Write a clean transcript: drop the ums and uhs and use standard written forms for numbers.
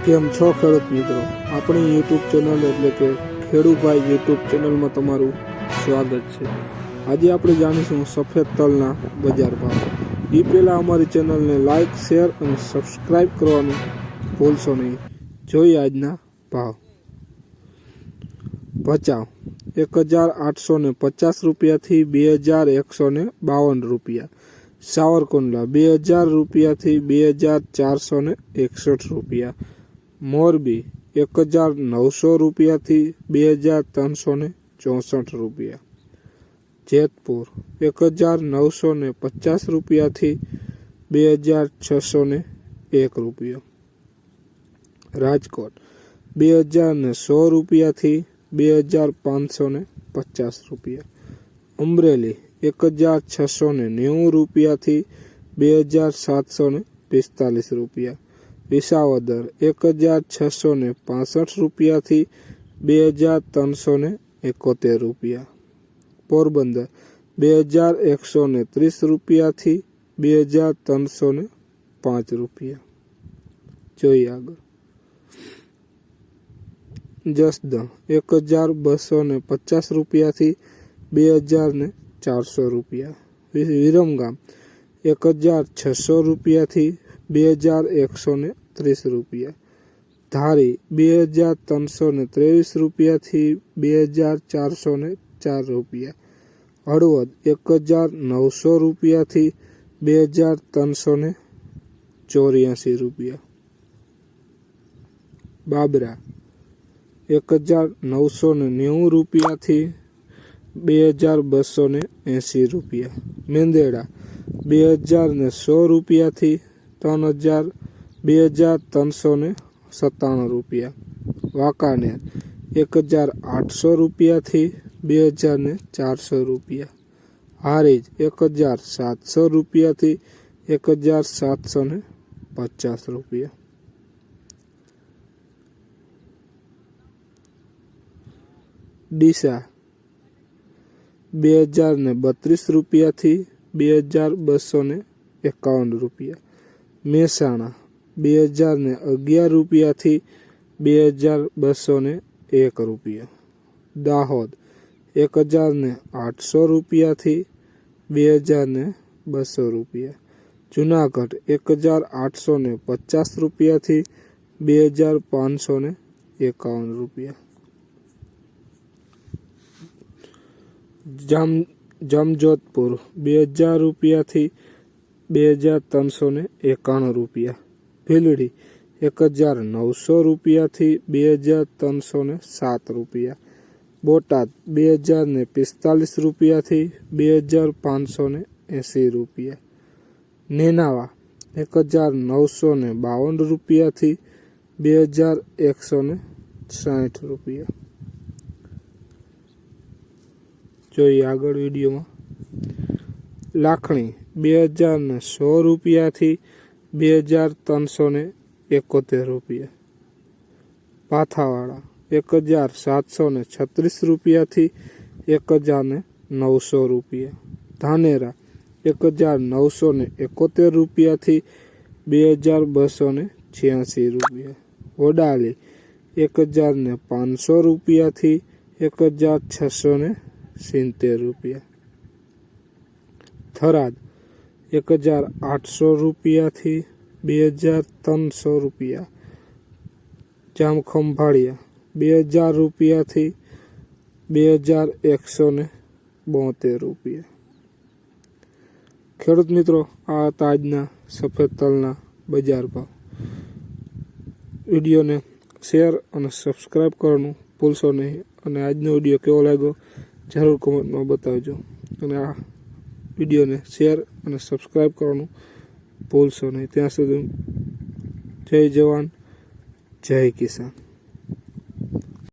કેમ છો ખેડૂત મિત્રો, આપણી યુટ્યુબ ચેનલ એટલે કે ખેડૂભાઈ યુટ્યુબ ચેનલમાં તમારું સ્વાગત છે। આજે આપણે જાણીશું સફેદ તલના બજાર ભાવ। એ પહેલાં અમારી ચેનલને લાઇક, શેર અને સબસ્ક્રાઈબ કરવાનું ભૂલશો નહીં। જોઈએ આજના ભાવ। ભચાઉ 1850 રૂપિયાથી 2152 રૂપિયા। સાવરકુંડલા 2000 રૂપિયાથી 2461 રૂપિયા। મોરબી 1900 રૂપિયાથી 2364 રૂપિયા। જેતપુર 1950 રૂપિયાથી 2601 રૂપિયો। રાજકોટ 20100 રૂપિયાથી 2550 રૂપિયા। અમરેલી 1690 રૂપિયાથી 2745 રૂપિયા। વિસાવદર 1665 રૂપિયાથી 2371 રૂપિયા। પોરબંદર 2130 રૂપિયાથી 2305 રૂપિયા। જોઈએ આગળ। જસદણ 1250 રૂપિયાથી 2400 રૂપિયા। વિરમગામ 1600 રૂપિયાથી 2130 રૂપિયા। ધારી 2323 રૂપિયાથી 2404 રૂપિયા। હળવદ 1900 રૂપિયાથી 2384 રૂપિયા। બાબરા 1990 રૂપિયાથી 2280 રૂપિયા। મેંદેડા 2100 રૂપિયાથી 2397 રૂપિયા। વાંકાનેર 1800 રૂપિયાથી 2400 રૂપિયા। હારીજ 1700 રૂપિયાથી 1750 રૂપિયા। ડીસા 2032 રૂપિયાથી 2251 રૂપિયા। મહેસાણા 2011 રૂપિયાથી 2201 રૂપિયા। દાહોદ 1800 રૂપિયાથી 2200 રૂપિયા। જુનાગઢ 1850 રૂપિયાથી 2551 રૂપિયા। જામજોધપુર 2000 રૂપિયાથી 2391 રૂપિયા। ભીલડી 1900 રૂપિયાથી 2307 રૂપિયા। બોટાદ 2045 રૂપિયાથી 2580 રૂપિયા। નેનાવા 1952 રૂપિયાથી 2160 રૂપિયા। જોઈએ આગળ વિડીયોમાં। લાખણી 2100 રૂપિયાથી 2371 રૂપિયા। પાથાવાડા 1736 રૂપિયાથી 1900 રૂપિયા। ધાનેરા 1971 રૂપિયાથી 2286 રૂપિયા। વડાલી 1500 રૂપિયાથી 1670 રૂપિયા। થરાદ 1800 રૂપિયાથી 2300 રૂપિયા। જામખંભાળિયા 2000 રૂપિયાથી 2172 રૂપિયા। ખેડૂત મિત્રો, આ હતા આજના સફેદ તલના બજાર ભાવ। વિડીયોને શેર અને સબસ્ક્રાઈબ કરવાનું ભૂલશો નહીં અને આજનો વિડીયો કેવો લાગ્યો જરૂર કોમેન્ટમાં બતાવજો અને આ વિડીયોને શેર અને સબસ્ક્રાઈબ કરવાનું ભૂલશો નહીં। ત્યાં સુધી જય જવાન, જય કિસાન।